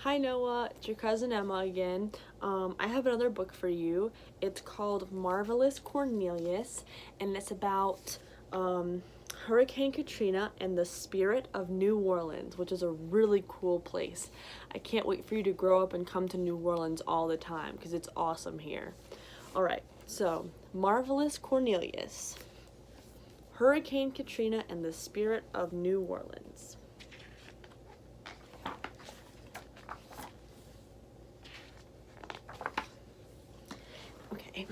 Hi Noah, it's your cousin Emma again. I have another book for you. It's called Marvelous Cornelius, and it's about Hurricane Katrina and the spirit of New Orleans, which is a really cool place. I can't wait for you to grow up and come to New Orleans all the time because it's awesome here. Alright, so Marvelous Cornelius, Hurricane Katrina and the spirit of New Orleans. Okay.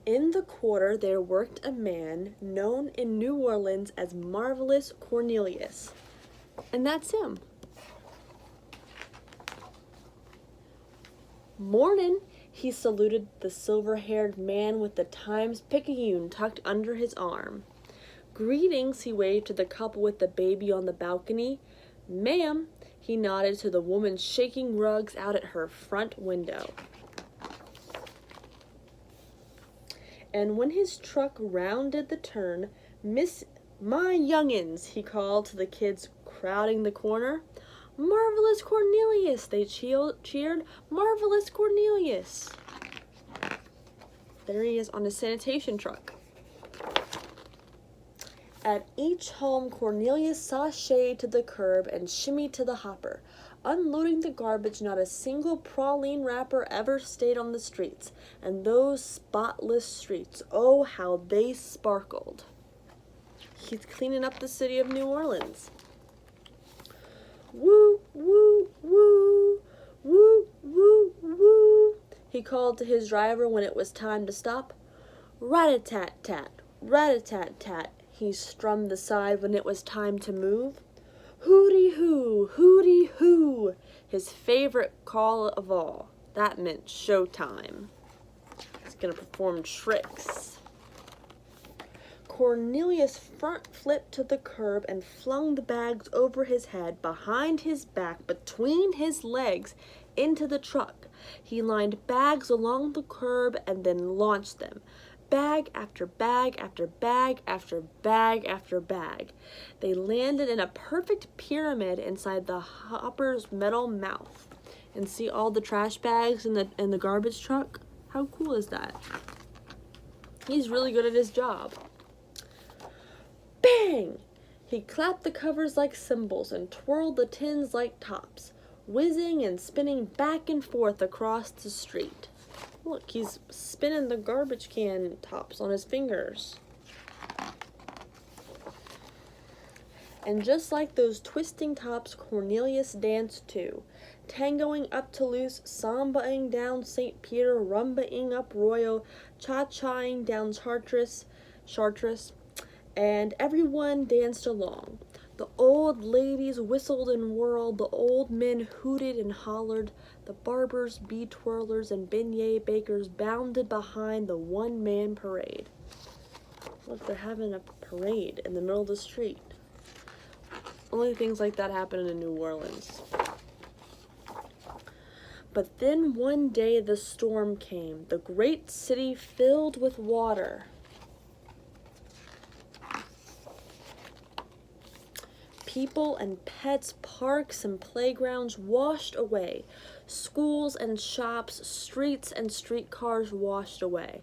In the quarter there worked a man known in New Orleans as Marvelous Cornelius. And that's him. Mornin', he saluted the silver-haired man with the Times-Picayune tucked under his arm. Greetings, he waved to the couple with the baby on the balcony. Ma'am, he nodded to the woman shaking rugs out at her front window. And when his truck rounded the turn, my young'uns, he called to the kids crowding the corner. Marvelous Cornelius, they cheered. Marvelous Cornelius. There he is on his sanitation truck. At each home, Cornelius sashayed to the curb and shimmied to the hopper. Unloading the garbage, not a single praline wrapper ever stayed on the streets. And those spotless streets, oh, how they sparkled. He's cleaning up the city of New Orleans. Woo, woo, woo, woo, woo, woo, he called to his driver when it was time to stop. Rat-a-tat-tat, rat-a-tat-tat, he strummed the side when it was time to move. Hooty-hoo, hooty-hoo, his favorite call of all. That meant showtime. He's gonna perform tricks. Cornelius front flipped to the curb and flung the bags over his head, behind his back, between his legs, into the truck. He lined bags along the curb and then launched them. Bag after bag after bag after bag after bag. They landed in a perfect pyramid inside the hopper's metal mouth. And see all the trash bags in the garbage truck? How cool is that? He's really good at his job. Bang! He clapped the covers like cymbals and twirled the tins like tops, whizzing and spinning back and forth across the street. Look, he's spinning the garbage can tops on his fingers. And just like those twisting tops, Cornelius danced too, tangoing up Toulouse, sambaing down St. Peter, rumbaing up Royal, cha-chaing down Chartres, and everyone danced along. The old ladies whistled and whirled, the old men hooted and hollered, the barbers, bead twirlers, and beignet bakers bounded behind the one-man parade. Look, they're having a parade in the middle of the street. Only things like that happen in New Orleans. But then one day the storm came, the great city filled with water. People and pets, parks and playgrounds washed away. Schools and shops, streets and streetcars washed away.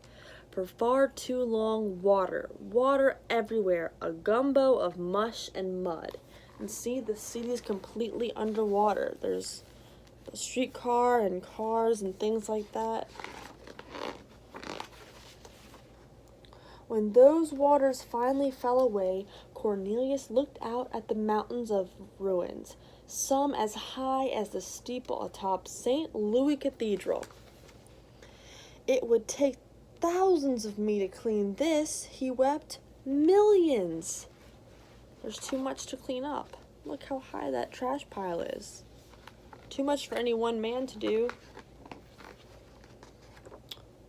For far too long, water everywhere, a gumbo of mush and mud. And see, the city is completely underwater. There's a streetcar and cars and things like that. When those waters finally fell away, Cornelius looked out at the mountains of ruins, some as high as the steeple atop St. Louis Cathedral. It would take thousands of me to clean this, he wept. Millions. There's too much to clean up. Look how high that trash pile is. Too much for any one man to do.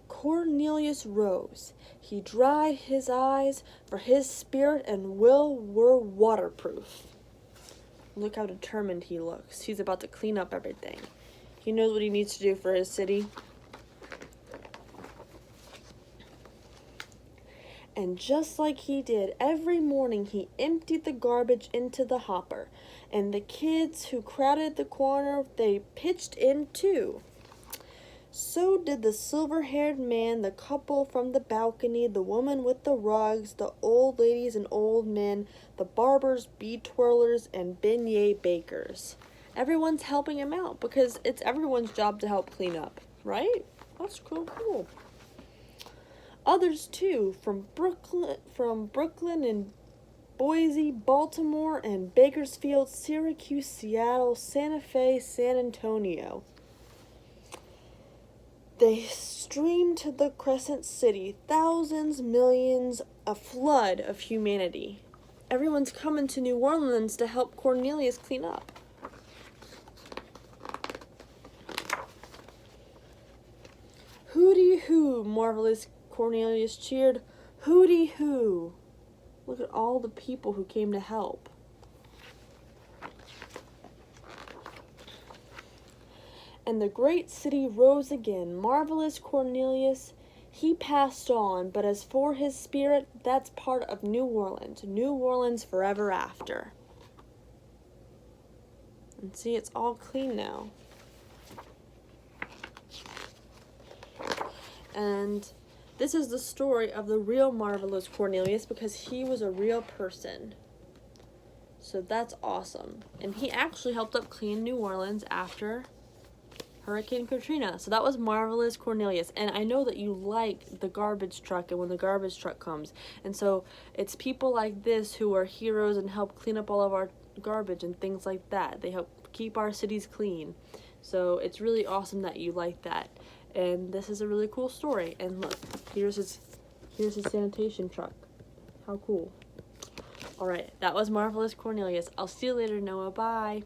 Cornelius rose. He dried his eyes, for his spirit and will were waterproof. Look how determined he looks. He's about to clean up everything. He knows what he needs to do for his city. And just like he did every morning, he emptied the garbage into the hopper. And the kids who crowded the corner, they pitched in too. So did the silver-haired man, the couple from the balcony, the woman with the rugs, the old ladies and old men, the barbers, bead twirlers, and beignet bakers. Everyone's helping him out because it's everyone's job to help clean up, right? That's cool. Others too, from Brooklyn and Boise, Baltimore, and Bakersfield, Syracuse, Seattle, Santa Fe, San Antonio. They streamed to the Crescent City, thousands, millions, a flood of humanity. Everyone's coming to New Orleans to help Cornelius clean up. Hooty-hoo, marvelous Cornelius cheered. Hooty-hoo. Look at all the people who came to help. And the great city rose again. Marvelous Cornelius, he passed on, but as for his spirit, that's part of New Orleans. New Orleans forever after. And see, it's all clean now. And this is the story of the real marvelous Cornelius because he was a real person. So that's awesome. And he actually helped up clean New Orleans after Hurricane Katrina. So that was marvelous Cornelius. And I know that you like the garbage truck and when the garbage truck comes. And so it's people like this who are heroes and help clean up all of our garbage and things like that. They help keep our cities clean. So it's really awesome that you like that. And this is a really cool story. And look, here's his sanitation truck. How cool. Alright, that was Marvelous Cornelius. I'll see you later, Noah. Bye.